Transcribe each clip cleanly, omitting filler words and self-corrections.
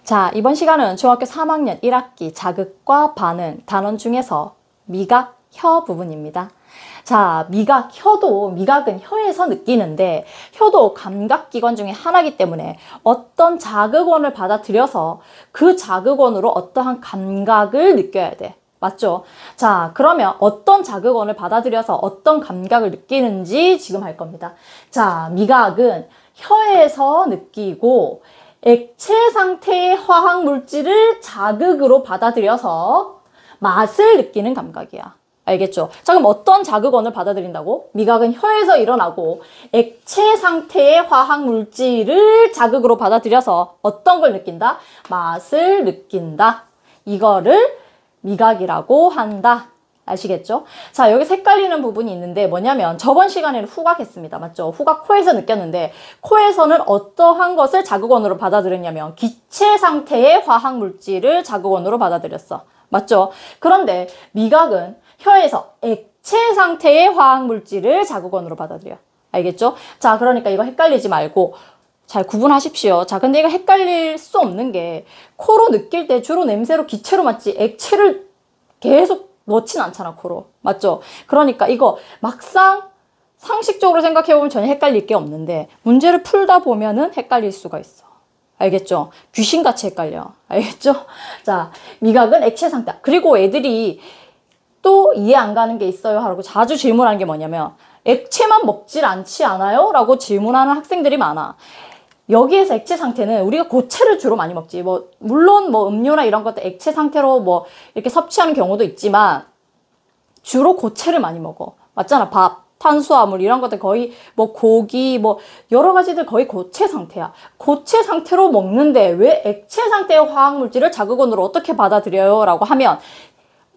자, 이번 시간은 중학교 3학년 1학기 자극과 반응 단원 중에서 미각, 혀 부분입니다. 자, 미각, 미각은 혀에서 느끼는데 혀도 감각기관 중에 하나이기 때문에 어떤 자극원을 받아들여서 그 자극원으로 어떠한 감각을 느껴야 돼. 맞죠? 자, 그러면 어떤 자극원을 받아들여서 어떤 감각을 느끼는지 지금 할 겁니다. 자, 미각은 혀에서 느끼고 액체 상태의 화학 물질을 자극으로 받아들여서 맛을 느끼는 감각이야. 알겠죠? 자, 그럼 어떤 자극원을 받아들인다고? 미각은 혀에서 일어나고 액체 상태의 화학 물질을 자극으로 받아들여서 어떤 걸 느낀다? 맛을 느낀다. 이거를 미각이라고 한다. 아시겠죠? 자, 여기 헷갈리는 부분이 있는데 뭐냐면 저번 시간에는 후각했습니다. 맞죠? 후각 코에서 느꼈는데 코에서는 어떠한 것을 자극원으로 받아들였냐면 기체 상태의 화학 물질을 자극원으로 받아들였어. 맞죠? 그런데 미각은 혀에서 액체 상태의 화학 물질을 자극원으로 받아들여. 알겠죠? 자, 그러니까 이거 헷갈리지 말고 잘 구분하십시오. 자, 근데 이거 헷갈릴 수 없는 게 코로 느낄 때 주로 냄새로 기체로 맡지 액체를 계속 넣진 않잖아, 코로. 맞죠? 그러니까 이거 막상 상식적으로 생각해보면 전혀 헷갈릴 게 없는데 문제를 풀다 보면은 헷갈릴 수가 있어. 알겠죠? 귀신같이 헷갈려. 알겠죠? 자, 미각은 액체 상태. 그리고 애들이 또 이해 안 가는 게 있어요 하고 자주 질문하는 게 뭐냐면 액체만 먹질 않지 않아요? 라고 질문하는 학생들이 많아. 여기에서 액체 상태는 우리가 고체를 주로 많이 먹지. 물론 음료나 이런 것도 액체 상태로 이렇게 섭취하는 경우도 있지만 주로 고체를 많이 먹어. 맞잖아. 밥, 탄수화물 이런 것들 거의 고기 여러 가지들 거의 고체 상태야. 고체 상태로 먹는데 왜 액체 상태의 화학물질을 자극원으로 어떻게 받아들여요? 라고 하면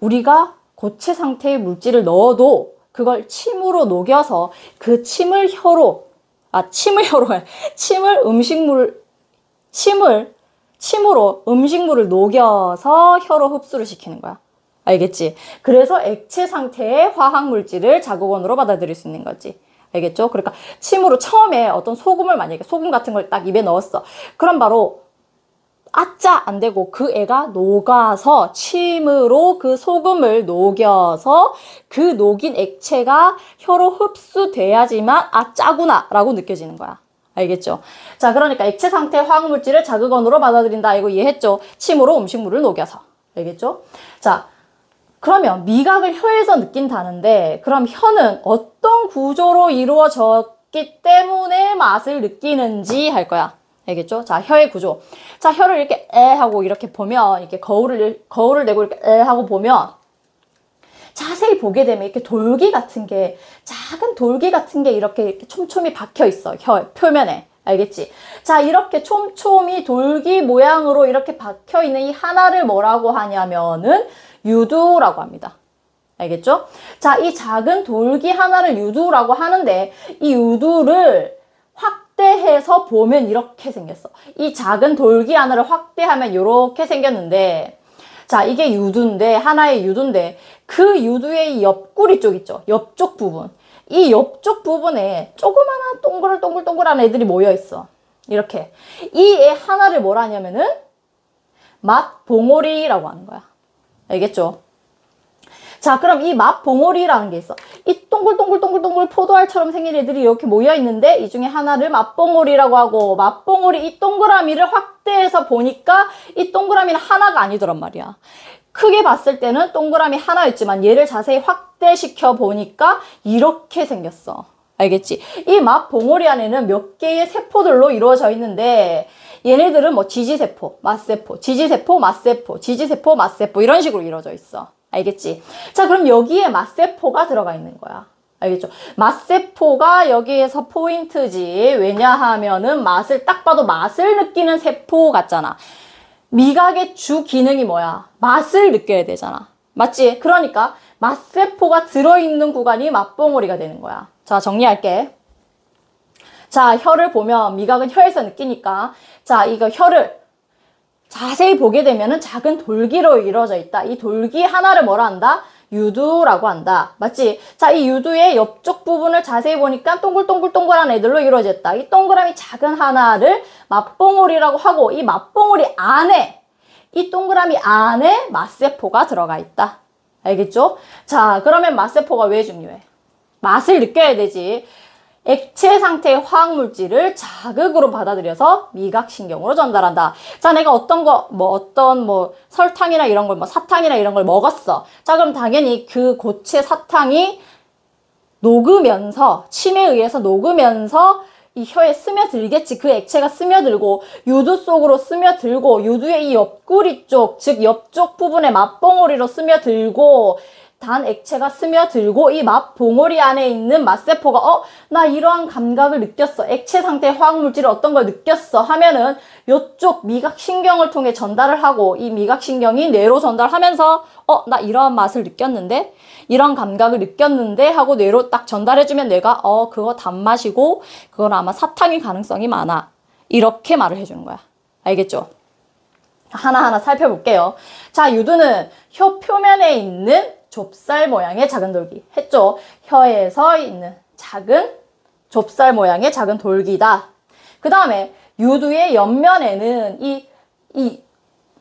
우리가 고체 상태의 물질을 넣어도 그걸 침으로 녹여서 그 침을 침으로 음식물을 녹여서 혀로 흡수를 시키는 거야. 알겠지? 그래서 액체 상태의 화학물질을 자극원으로 받아들일 수 있는 거지. 알겠죠? 그러니까 침으로 처음에 어떤 소금을 만약에 소금 같은 걸 딱 입에 넣었어. 그럼 바로 아짜 안 되고 그 애가 녹아서 침으로 그 소금을 녹여서 그 녹인 액체가 혀로 흡수돼야지만 아 짜구나 라고 느껴지는 거야. 알겠죠? 자, 그러니까 액체 상태의 화학물질을 자극원으로 받아들인다. 이거 이해했죠? 침으로 음식물을 녹여서. 알겠죠? 자, 그러면 미각을 혀에서 느낀다는데 그럼 혀는 어떤 구조로 이루어졌기 때문에 맛을 느끼는지 할 거야. 알겠죠? 자, 혀의 구조. 자, 혀를 이렇게 하고 이렇게 보면 이렇게 거울을 대고 이렇게 하고 보면 자세히 보게 되면 이렇게 작은 돌기 같은 게 이렇게 촘촘히 박혀 있어. 혀 표면에. 알겠지? 자, 이렇게 촘촘히 돌기 모양으로 이렇게 박혀 있는 이 하나를 뭐라고 하냐면은 유두라고 합니다. 알겠죠? 자, 이 작은 돌기 하나를 유두라고 하는데 이 유두를 확대해서 보면 이렇게 생겼어. 이 작은 돌기 하나를 확대하면 이렇게 생겼는데 자, 이게 유두인데 하나의 유두인데 그 유두의 옆구리 쪽 있죠. 옆쪽 부분. 이 옆쪽 부분에 조그마한 동글동글한 애들이 모여 있어. 이렇게. 이 애 하나를 뭐라 하냐면은 맛봉오리라고 하는 거야. 알겠죠? 자, 그럼 이 맛봉오리라는 게 있어. 이 동글동글 포도알처럼 생긴 애들이 이렇게 모여 있는데 이 중에 하나를 맛봉오리라고 하고 맛봉오리 이 동그라미를 확대해서 보니까 이 동그라미는 하나가 아니더란 말이야. 크게 봤을 때는 동그라미 하나였지만 얘를 자세히 확대시켜 보니까 이렇게 생겼어. 알겠지? 이 맛봉오리 안에는 몇 개의 세포들로 이루어져 있는데 얘네들은 지지세포, 맛세포, 지지세포, 맛세포, 지지세포, 맛세포 이런 식으로 이루어져 있어. 알겠지? 자, 그럼 여기에 맛세포가 들어가 있는 거야. 알겠죠? 맛세포가 여기에서 포인트지. 왜냐하면은 딱 봐도 맛을 느끼는 세포 같잖아. 미각의 주 기능이 뭐야? 맛을 느껴야 되잖아. 맞지? 그러니까 맛세포가 들어있는 구간이 맛봉오리가 되는 거야. 자, 정리할게. 자, 혀를 보면 미각은 혀에서 느끼니까 자, 이거 혀를 자세히 보게 되면은 작은 돌기로 이루어져 있다. 이 돌기 하나를 뭐라 한다? 유두라고 한다. 맞지? 자, 이 유두의 옆쪽 부분을 자세히 보니까 동글동글동글한 애들로 이루어졌다. 이 동그라미 작은 하나를 맛봉오리라고 하고 이 맛봉오리 안에 이 동그라미 안에 맛세포가 들어가 있다. 알겠죠? 자, 그러면 맛세포가 왜 중요해? 맛을 느껴야 되지. 액체 상태의 화학물질을 자극으로 받아들여서 미각신경으로 전달한다. 자, 내가 어떤 설탕이나 이런 걸, 사탕이나 이런 걸 먹었어. 자, 그럼 당연히 그 고체 사탕이 녹으면서, 침에 의해서 녹으면서 이 혀에 스며들겠지. 그 액체가 스며들고, 유두 속으로 스며들고, 유두의 이 옆구리 쪽, 즉 옆쪽 부분에 맛봉오리로 스며들고, 단 액체가 스며들고 이 맛봉오리 안에 있는 맛세포가 나 이러한 감각을 느꼈어. 액체 상태의 화학물질을 어떤 걸 느꼈어 하면은 요쪽 미각신경을 통해 전달을 하고 이 미각신경이 뇌로 전달하면서 나 이러한 맛을 느꼈는데 이런 감각을 느꼈는데 하고 뇌로 딱 전달해주면 뇌가 그거 단맛이고 그건 아마 사탕일 가능성이 많아. 이렇게 말을 해주는 거야. 알겠죠? 하나하나 살펴볼게요. 자, 유두는 혀 표면에 있는 좁쌀 모양의 작은 돌기 했죠. 혀에서 있는 작은 좁쌀 모양의 작은 돌기다. 그 다음에 유두의 옆면에는 이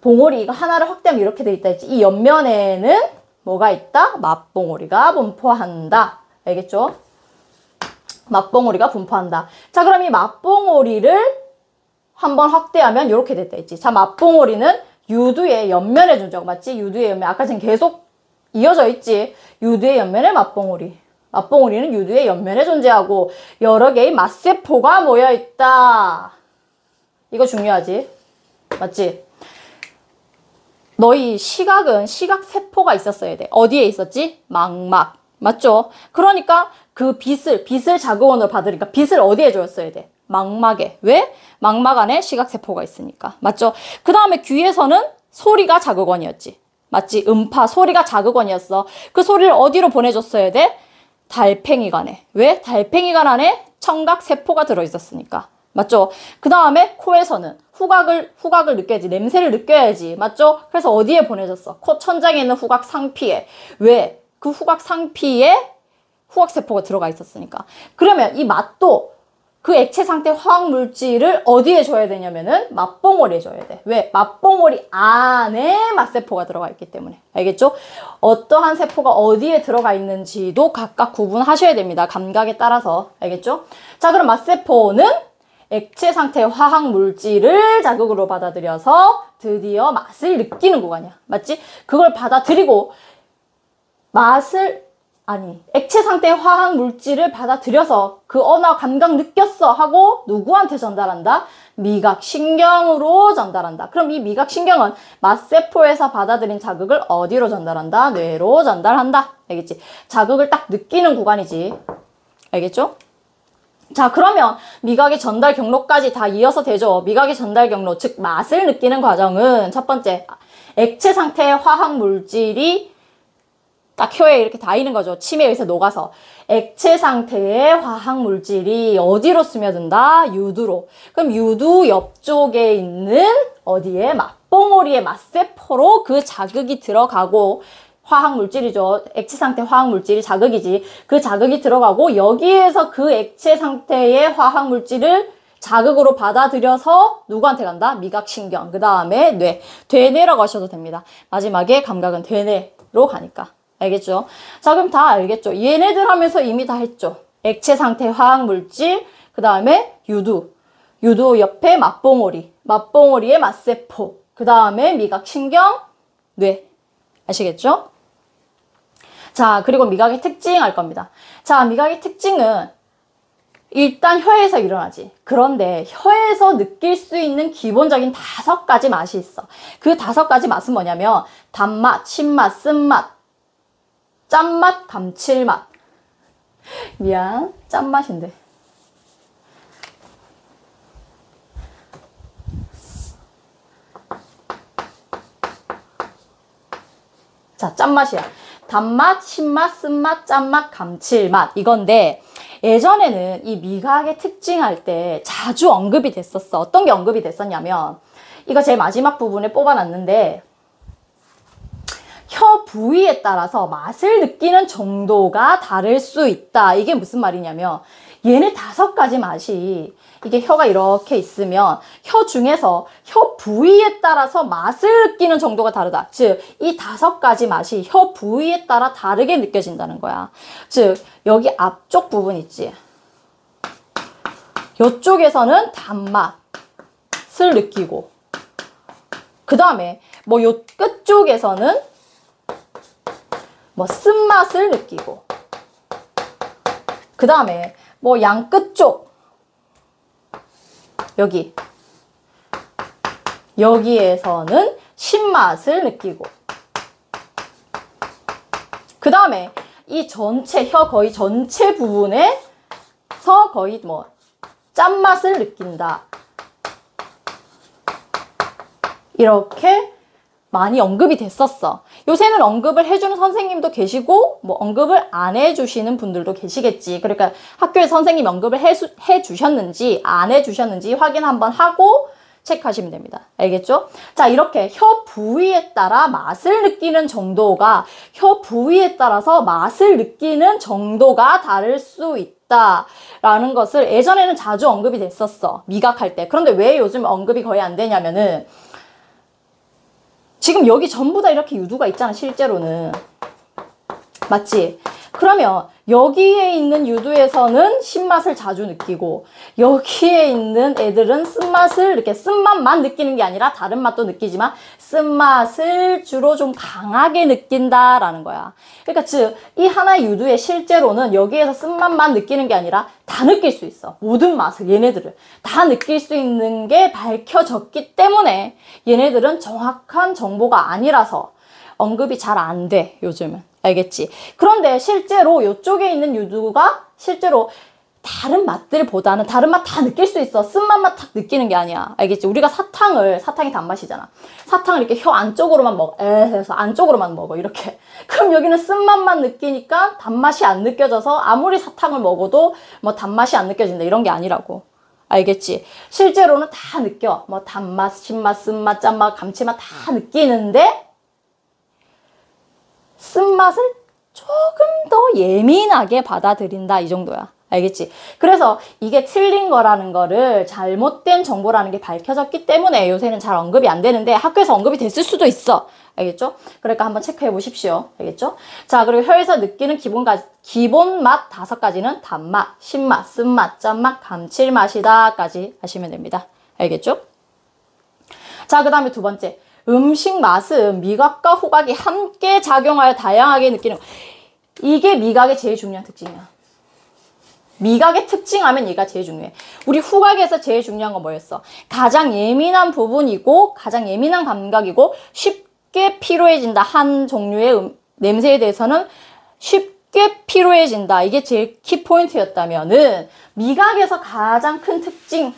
봉오리가 하나를 확대하면 이렇게 돼 있다 했지. 이 옆면에는 뭐가 있다? 맛봉오리가 분포한다. 알겠죠? 맛봉오리가 분포한다. 자, 그럼 이 맛봉오리를 한번 확대하면 이렇게 됐다 했지. 자, 맛봉오리는 유두의 옆면에 존재하고 맞지? 유두의 옆면. 아까 지금 계속 이어져 있지. 유두의 옆면에 맛봉오리. 맛봉오리는 유두의 옆면에 존재하고 여러 개의 맛세포가 모여있다. 이거 중요하지. 맞지? 너희 시각은 시각세포가 있었어야 돼. 어디에 있었지? 망막. 맞죠? 그러니까 그 빛을 자극원으로 받으니까 빛을 어디에 줬어야 돼? 망막에. 왜? 망막 안에 시각세포가 있으니까. 맞죠? 그 다음에 귀에서는 소리가 자극원이었지. 맞지? 음파, 소리가 자극원이었어. 그 소리를 어디로 보내줬어야 돼? 달팽이관에. 왜? 달팽이관 안에 청각세포가 들어있었으니까. 맞죠? 그 다음에 코에서는 후각을 느껴야지. 냄새를 느껴야지. 맞죠? 그래서 어디에 보내줬어? 코 천장에 있는 후각 상피에. 왜? 그 후각 상피에 후각세포가 들어가 있었으니까. 그러면 이 맛도 그 액체 상태 화학물질을 어디에 줘야 되냐면은 맛봉오리에 줘야 돼. 왜? 맛봉오리 안에 맛세포가 들어가 있기 때문에. 알겠죠? 어떠한 세포가 어디에 들어가 있는지도 각각 구분하셔야 됩니다. 감각에 따라서. 알겠죠? 자, 그럼 맛세포는 액체 상태의 화학물질을 자극으로 받아들여서 드디어 맛을 느끼는 구간이야. 맞지? 그걸 받아들이고 액체 상태의 화학 물질을 받아들여서 나 감각 느꼈어 하고 누구한테 전달한다? 미각신경으로 전달한다. 그럼 이 미각신경은 맛세포에서 받아들인 자극을 어디로 전달한다? 뇌로 전달한다. 알겠지? 자극을 딱 느끼는 구간이지. 알겠죠? 자, 그러면 미각의 전달 경로까지 다 이어서 되죠. 미각의 전달 경로, 즉 맛을 느끼는 과정은 첫 번째, 액체 상태의 화학 물질이 딱 혀에 이렇게 닿이는 거죠. 침에 의해서 녹아서. 액체 상태의 화학물질이 어디로 스며든다? 유두로. 그럼 유두 옆쪽에 있는 어디에? 맛봉오리의 맛세포로 그 자극이 들어가고 화학물질이죠. 액체 상태 화학물질이 자극이지. 그 자극이 들어가고 여기에서 그 액체 상태의 화학물질을 자극으로 받아들여서 누구한테 간다? 미각신경. 그 다음에 뇌. 되뇌라고 하셔도 됩니다. 마지막에 감각은 되뇌로 가니까. 알겠죠? 자, 그럼 다 알겠죠? 얘네들 하면서 이미 다 했죠? 액체 상태 화학물질, 그 다음에 유두 옆에 맛봉오리, 맛봉오리의 맛세포, 그 다음에 미각신경, 뇌. 아시겠죠? 자, 그리고 미각의 특징 알 겁니다. 자, 미각의 특징은 일단 혀에서 일어나지. 그런데 혀에서 느낄 수 있는 기본적인 5가지 맛이 있어. 그 5가지 맛은 뭐냐면 단맛, 신맛, 쓴맛, 짠맛, 감칠맛. 미안, 짠맛인데. 자, 짠맛이야. 단맛, 신맛, 쓴맛, 짠맛, 감칠맛. 이건데 예전에는 이 미각의 특징할 때 자주 언급이 됐었어. 어떤 게 언급이 됐었냐면 이거 제일 마지막 부분에 뽑아놨는데 혀 부위에 따라서 맛을 느끼는 정도가 다를 수 있다. 이게 무슨 말이냐면 얘네 5가지 맛이 이게 혀가 이렇게 있으면 혀 중에서 혀 부위에 따라서 맛을 느끼는 정도가 다르다. 즉, 이 5가지 맛이 혀 부위에 따라 다르게 느껴진다는 거야. 즉, 여기 앞쪽 부분 있지. 이쪽에서는 단맛을 느끼고, 그 다음에 뭐 요 끝쪽에서는 뭐 쓴맛을 느끼고, 그 다음에 뭐 양 끝쪽 여기에서는 신맛을 느끼고, 그 다음에 이 전체 혀 거의 전체 부분에서 거의 뭐 짠맛을 느낀다. 이렇게 많이 언급이 됐었어. 요새는 언급을 해주는 선생님도 계시고 뭐 언급을 안 해주시는 분들도 계시겠지. 그러니까 학교에 선생님이 언급을 해주셨는지 안 해주셨는지 확인 한번 하고 체크하시면 됩니다. 알겠죠? 자, 이렇게 혀 부위에 따라 맛을 느끼는 정도가 혀 부위에 따라서 맛을 느끼는 정도가 다를 수 있다 라는 것을 예전에는 자주 언급이 됐었어. 미각할 때. 그런데 왜 요즘 언급이 거의 안 되냐면은 지금 여기 전부 다 이렇게 유두가 있잖아, 실제로는. 맞지? 그러면 여기에 있는 유두에서는 신맛을 자주 느끼고 여기에 있는 애들은 쓴맛을 이렇게 쓴맛만 느끼는 게 아니라 다른 맛도 느끼지만 쓴맛을 주로 좀 강하게 느낀다라는 거야. 그러니까 즉 이 하나의 유두에 실제로는 여기에서 쓴맛만 느끼는 게 아니라 다 느낄 수 있어. 모든 맛을 얘네들을 다 느낄 수 있는 게 밝혀졌기 때문에 얘네들은 정확한 정보가 아니라서 언급이 잘 안 돼, 요즘은. 알겠지? 그런데 실제로 이쪽에 있는 유두가 실제로 다른 맛들보다는 다른 맛 다 느낄 수 있어. 쓴맛만 딱 느끼는 게 아니야. 알겠지? 우리가 사탕이 단맛이잖아. 사탕을 이렇게 혀 안쪽으로만 먹어. 해서 안쪽으로만 먹어. 이렇게. 그럼 여기는 쓴맛만 느끼니까 단맛이 안 느껴져서 아무리 사탕을 먹어도 뭐 단맛이 안 느껴진다. 이런 게 아니라고. 알겠지? 실제로는 다 느껴. 뭐 단맛, 신맛, 쓴맛, 짠맛, 감칠맛 다 느끼는데 쓴맛을 조금 더 예민하게 받아들인다 이 정도야. 알겠지? 그래서 이게 틀린 거라는 거를 잘못된 정보라는 게 밝혀졌기 때문에 요새는 잘 언급이 안 되는데 학교에서 언급이 됐을 수도 있어. 알겠죠? 그러니까 한번 체크해 보십시오. 알겠죠? 자, 그리고 혀에서 느끼는 기본 맛 5가지는 단맛, 신맛, 쓴맛, 짠맛, 감칠맛이다까지 하시면 됩니다. 알겠죠? 자, 그 다음에 2번째. 음식 맛은 미각과 후각이 함께 작용하여 다양하게 느끼는 거. 이게 미각의 제일 중요한 특징이야. 미각의 특징하면 얘가 제일 중요해. 우리 후각에서 제일 중요한 건 뭐였어? 가장 예민한 부분이고 가장 예민한 감각이고 쉽게 피로해진다. 한 종류의 냄새에 대해서는 쉽게 피로해진다. 이게 제일 키포인트였다면은 미각에서 가장 큰 특징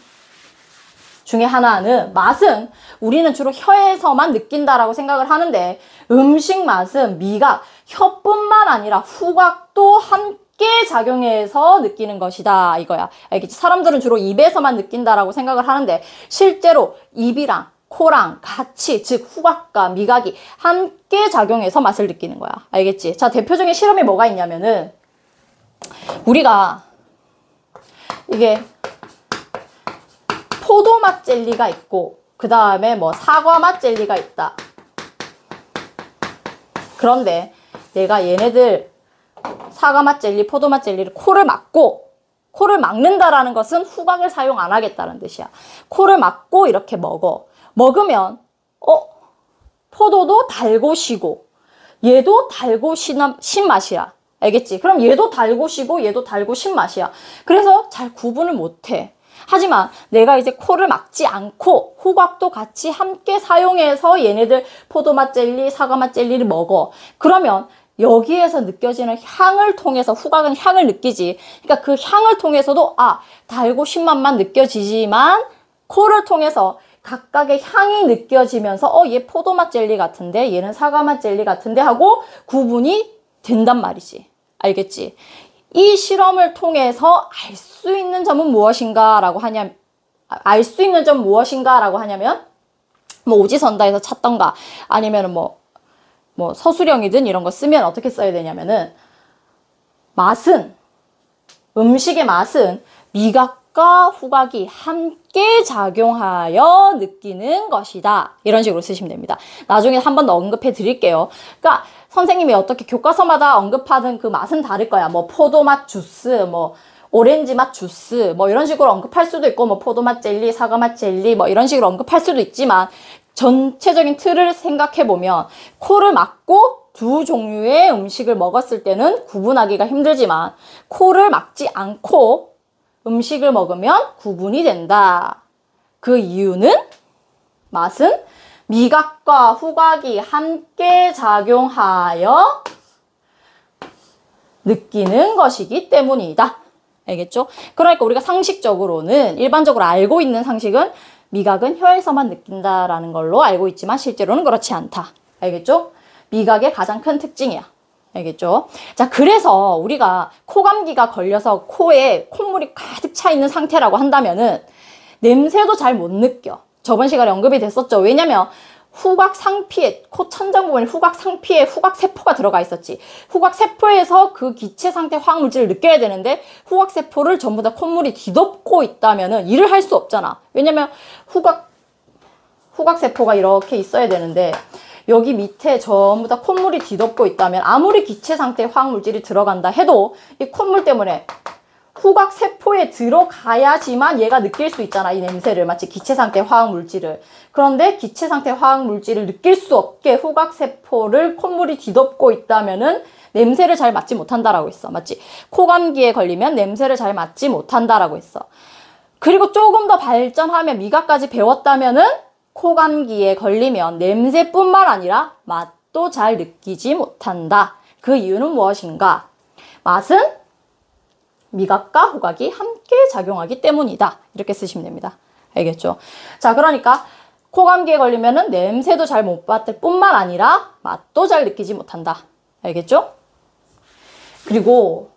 중에 하나는 맛은 우리는 주로 혀에서만 느낀다라고 생각을 하는데 음식 맛은 미각, 혀뿐만 아니라 후각도 함께 작용해서 느끼는 것이다 이거야. 알겠지? 사람들은 주로 입에서만 느낀다라고 생각을 하는데 실제로 입이랑 코랑 같이 즉 후각과 미각이 함께 작용해서 맛을 느끼는 거야. 알겠지? 자, 대표적인 실험이 뭐가 있냐면은 우리가 이게 포도맛 젤리가 있고 그 다음에 뭐 사과맛 젤리가 있다. 그런데 내가 얘네들 사과맛 젤리, 포도맛 젤리를 코를 막는다라는 것은 후각을 사용 안 하겠다는 뜻이야. 코를 막고 이렇게 먹으면 포도도 달고 시고 얘도 달고 신맛이야. 알겠지? 그럼 얘도 달고 시고 얘도 달고 신맛이야. 그래서 잘 구분을 못해. 하지만 내가 이제 코를 막지 않고 후각도 같이 함께 사용해서 얘네들 포도맛 젤리, 사과맛 젤리를 먹어. 그러면 여기에서 느껴지는 향을 통해서 후각은 향을 느끼지. 그러니까 그 향을 통해서도 달고 신맛만 느껴지지만 코를 통해서 각각의 향이 느껴지면서 얘 포도맛 젤리 같은데 얘는 사과맛 젤리 같은데 하고 구분이 된단 말이지. 알겠지? 이 실험을 통해서 알 수 있는 점은 무엇인가라고 하냐면 뭐 오지선다에서 찾던가 아니면 뭐 뭐 서술형이든 이런 거 쓰면 어떻게 써야 되냐면은 맛은, 음식의 맛은 미각과 후각이 함께 작용하여 느끼는 것이다. 이런 식으로 쓰시면 됩니다. 나중에 한 번 더 언급해 드릴게요. 그러니까 선생님이 어떻게 교과서마다 언급하는 그 맛은 다를 거야. 뭐 포도맛 주스, 뭐 오렌지 맛 주스, 뭐 이런 식으로 언급할 수도 있고, 뭐 포도맛 젤리, 사과맛 젤리, 뭐 이런 식으로 언급할 수도 있지만, 전체적인 틀을 생각해 보면 코를 막고 두 종류의 음식을 먹었을 때는 구분하기가 힘들지만, 코를 막지 않고 음식을 먹으면 구분이 된다. 그 이유는 맛은 미각과 후각이 함께 작용하여 느끼는 것이기 때문이다. 알겠죠? 그러니까 우리가 상식적으로는, 일반적으로 알고 있는 상식은 미각은 혀에서만 느낀다라는 걸로 알고 있지만 실제로는 그렇지 않다. 알겠죠? 미각의 가장 큰 특징이야. 알겠죠? 자, 그래서 우리가 코감기가 걸려서 코에 콧물이 가득 차 있는 상태라고 한다면은 냄새도 잘 못 느껴. 저번 시간에 언급이 됐었죠. 왜냐면 후각 상피에, 코 천장 부분에 후각 상피에 후각 세포가 들어가 있었지. 후각 세포에서 그 기체 상태 화학 물질을 느껴야 되는데 후각 세포를 전부 다 콧물이 뒤덮고 있다면은 일을 할 수 없잖아. 왜냐면 후각 세포가 이렇게 있어야 되는데 여기 밑에 전부 다 콧물이 뒤덮고 있다면 아무리 기체 상태 화학 물질이 들어간다 해도 이 콧물 때문에 후각 세포에 들어가야지만 얘가 느낄 수 있잖아. 이 냄새를. 마치 기체 상태 화학 물질을. 그런데 기체 상태 화학 물질을 느낄 수 없게 후각 세포를 콧물이 뒤덮고 있다면은 냄새를 잘 맡지 못한다라고 했어. 맞지? 코감기에 걸리면 냄새를 잘 맡지 못한다라고 했어. 그리고 조금 더 발전하면 미각까지 배웠다면은 코감기에 걸리면 냄새뿐만 아니라 맛도 잘 느끼지 못한다. 그 이유는 무엇인가? 맛은 미각과 후각이 함께 작용하기 때문이다. 이렇게 쓰시면 됩니다. 알겠죠? 자, 그러니까 코감기에 걸리면은 냄새도 잘 못 맡을 뿐만 아니라 맛도 잘 느끼지 못한다. 알겠죠? 그리고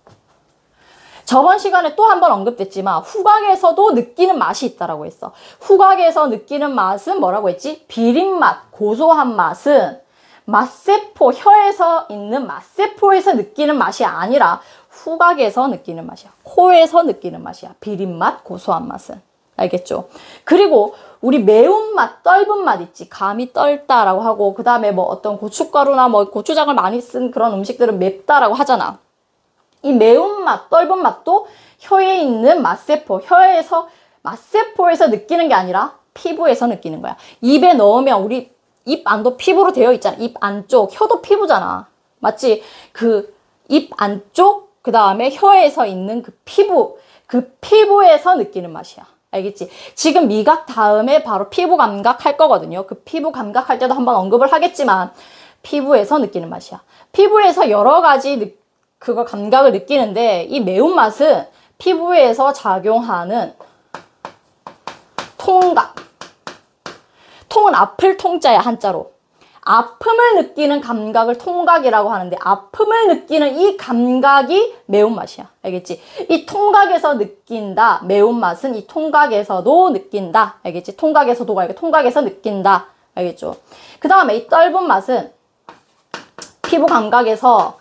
저번 시간에 또 한 번 언급됐지만 후각에서도 느끼는 맛이 있다라고 했어. 후각에서 느끼는 맛은 뭐라고 했지? 비린맛, 고소한 맛은 맛세포, 혀에서 있는 맛세포에서 느끼는 맛이 아니라 후각에서 느끼는 맛이야. 코에서 느끼는 맛이야. 비린맛, 고소한 맛은. 알겠죠? 그리고 우리 매운맛, 떫은 맛 있지. 감이 떫다라고 하고 그 다음에 뭐 어떤 고춧가루나 뭐 고추장을 많이 쓴 그런 음식들은 맵다라고 하잖아. 이 매운맛, 떫은 맛도 혀에 있는 맛세포, 혀에서 맛세포에서 느끼는 게 아니라 피부에서 느끼는 거야. 입에 넣으면 우리 입 안도 피부로 되어 있잖아. 입 안쪽, 혀도 피부잖아. 맞지? 그 입 안쪽, 그 다음에 혀에서 있는 그 피부에서 느끼는 맛이야. 알겠지? 지금 미각 다음에 바로 피부 감각 할 거거든요. 그 피부 감각 할 때도 한번 언급을 하겠지만 피부에서 느끼는 맛이야. 피부에서 여러 가지 그거 감각을 느끼는데 이 매운맛은 피부에서 작용하는 통각. 통은 아플 통자야, 한자로. 아픔을 느끼는 감각을 통각이라고 하는데 아픔을 느끼는 이 감각이 매운맛이야. 알겠지? 이 통각에서 느낀다. 매운맛은 이 통각에서도 느낀다. 알겠지? 통각에서도가 아니고 통각에서 느낀다. 알겠죠? 그 다음에 이 떫은 맛은 피부 감각에서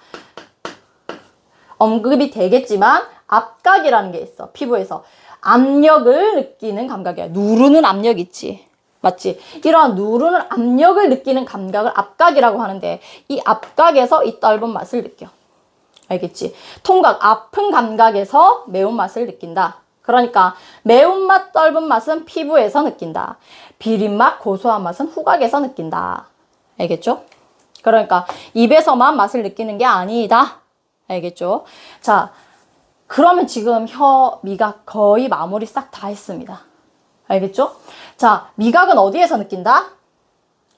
언급이 되겠지만 압각이라는 게 있어. 피부에서 압력을 느끼는 감각이야. 누르는 압력 있지. 맞지? 이러한 누르는 압력을 느끼는 감각을 압각이라고 하는데 이 압각에서 이 떫은 맛을 느껴. 알겠지? 통각, 아픈 감각에서 매운맛을 느낀다. 그러니까 매운맛, 떫은 맛은 피부에서 느낀다. 비린맛, 고소한 맛은 후각에서 느낀다. 알겠죠? 그러니까 입에서만 맛을 느끼는 게 아니다. 알겠죠? 자, 그러면 지금 혀, 미각 거의 마무리 싹 다 했습니다. 알겠죠? 자, 미각은 어디에서 느낀다?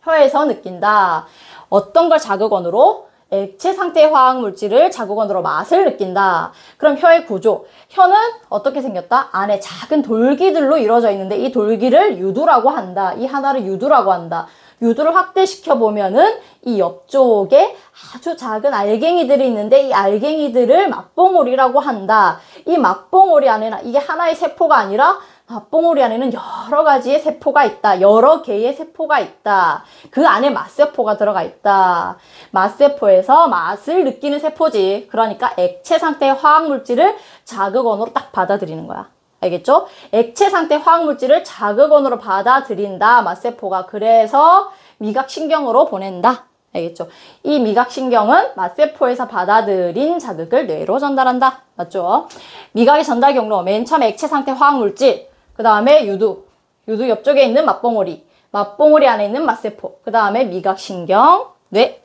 혀에서 느낀다. 어떤 걸 자극원으로? 액체 상태의 화학 물질을 자극원으로 맛을 느낀다. 그럼 혀의 구조. 혀는 어떻게 생겼다? 안에 작은 돌기들로 이루어져 있는데 이 돌기를 유두라고 한다. 이 하나를 유두라고 한다. 유두를 확대시켜 보면은 이 옆쪽에 아주 작은 알갱이들이 있는데 이 알갱이들을 맛봉오리라고 한다. 이 맛봉오리 안에는 이게 하나의 세포가 아니라 맛봉우리 안에는 여러 가지의 세포가 있다. 여러 개의 세포가 있다. 그 안에 맛세포가 들어가 있다. 맛세포에서 맛을 느끼는 세포지. 그러니까 액체 상태의 화학물질을 자극원으로 딱 받아들이는 거야. 알겠죠? 액체 상태 화학물질을 자극원으로 받아들인다. 맛세포가. 그래서 미각신경으로 보낸다. 알겠죠? 이 미각신경은 맛세포에서 받아들인 자극을 뇌로 전달한다. 맞죠? 미각의 전달 경로. 맨 처음 액체 상태 화학물질. 그 다음에 유두 옆쪽에 있는 맛봉오리. 맛봉오리 안에 있는 맛세포. 그 다음에 미각신경. 뇌.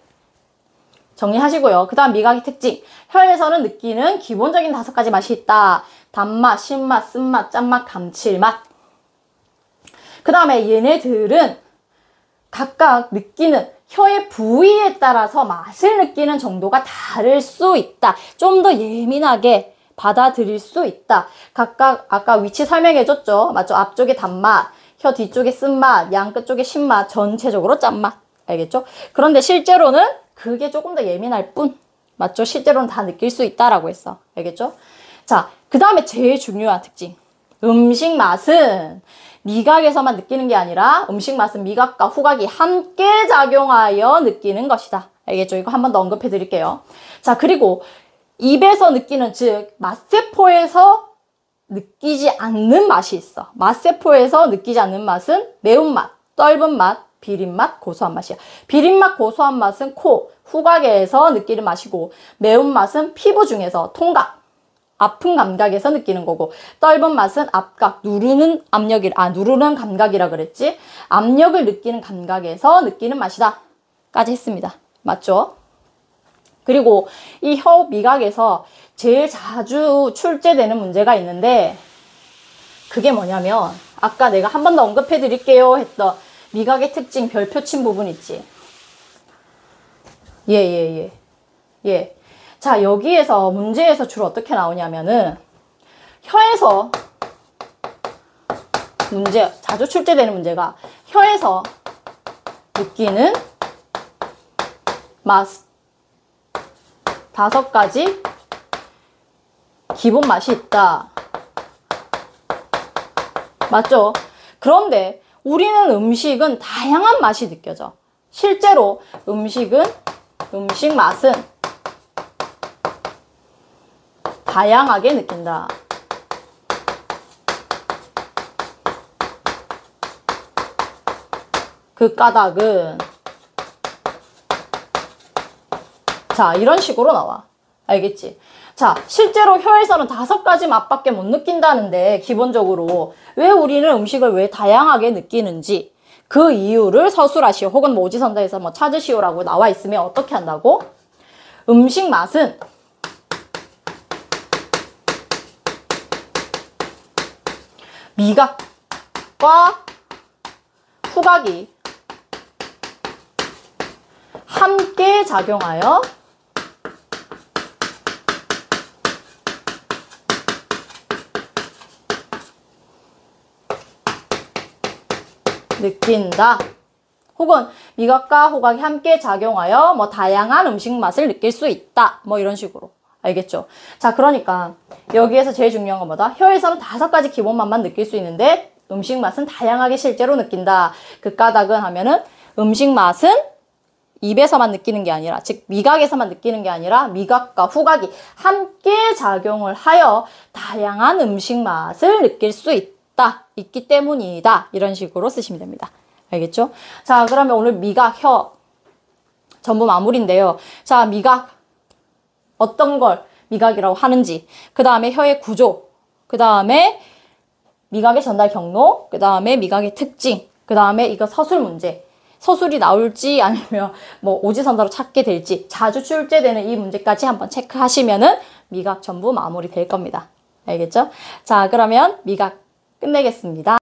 정리하시고요. 그 다음 미각의 특징. 혀에서는 느끼는 기본적인 5가지 맛이 있다. 단맛, 신맛, 쓴맛, 짠맛, 감칠맛. 그 다음에 얘네들은 각각 느끼는 혀의 부위에 따라서 맛을 느끼는 정도가 다를 수 있다. 좀 더 예민하게 받아들일 수 있다. 각각 아까 위치 설명해줬죠. 맞죠? 앞쪽에 단맛, 혀 뒤쪽에 쓴맛, 양 끝쪽에 신맛, 전체적으로 짠맛. 알겠죠? 그런데 실제로는 그게 조금 더 예민할 뿐. 맞죠? 실제로는 다 느낄 수 있다라고 했어. 알겠죠? 자, 그 다음에 제일 중요한 특징. 음식 맛은 미각에서만 느끼는 게 아니라 음식 맛은 미각과 후각이 함께 작용하여 느끼는 것이다. 알겠죠? 이거 한 번 더 언급해 드릴게요. 자, 그리고 입에서 느끼는, 즉 맛세포에서 느끼지 않는 맛이 있어. 맛세포에서 느끼지 않는 맛은 매운맛, 떫은 맛, 비린맛, 고소한 맛이야. 비린맛, 고소한 맛은 코, 후각에서 느끼는 맛이고, 매운맛은 피부 중에서 통각, 아픈 감각에서 느끼는 거고, 떫은 맛은 압각, 누르는 감각이라 그랬지? 압력을 느끼는 감각에서 느끼는 맛이다. 까지 했습니다. 맞죠? 그리고 이 혀 미각에서 제일 자주 출제되는 문제가 있는데, 그게 뭐냐면 아까 내가 한 번 더 언급해 드릴게요 했던 미각의 특징 별표 친 부분 있지. 예. 자, 여기에서 문제에서 주로 어떻게 나오냐면은 혀에서 자주 출제되는 문제가 혀에서 느끼는 맛 5가지 기본 맛이 있다. 맞죠? 그런데 우리는 음식은 다양한 맛이 느껴져. 실제로 음식 맛은 다양하게 느낀다. 그 까닭은 자, 이런 식으로 나와. 알겠지? 자, 실제로 혀에서는 5가지 맛밖에 못 느낀다는데 기본적으로 왜 우리는 음식을 왜 다양하게 느끼는지 그 이유를 서술하시오. 혹은 오지선다에서 찾으시오라고 나와 있으면 어떻게 한다고? 음식 맛은 미각과 후각이 함께 작용하여 느낀다. 혹은 미각과 후각이 함께 작용하여 다양한 음식 맛을 느낄 수 있다. 이런 식으로. 알겠죠? 자, 그러니까 여기에서 제일 중요한 건 뭐다? 혀에서는 5가지 기본 맛만 느낄 수 있는데 음식 맛은 다양하게 실제로 느낀다. 그 까닭은 하면은 음식 맛은 입에서만 느끼는 게 아니라, 즉 미각에서만 느끼는 게 아니라 미각과 후각이 함께 작용을 하여 다양한 음식 맛을 느낄 수 있기 때문이다. 이런 식으로 쓰시면 됩니다. 알겠죠? 자, 그러면 오늘 미각, 혀 전부 마무리인데요. 자, 미각 어떤 걸 미각이라고 하는지, 그 다음에 혀의 구조, 그 다음에 미각의 전달 경로, 그 다음에 미각의 특징, 그 다음에 이거 서술 문제, 서술이 나올지 아니면 오지선다로 찾게 될지 자주 출제되는 이 문제까지 한번 체크하시면은 미각 전부 마무리 될 겁니다. 알겠죠? 자, 그러면 미각 끝내겠습니다.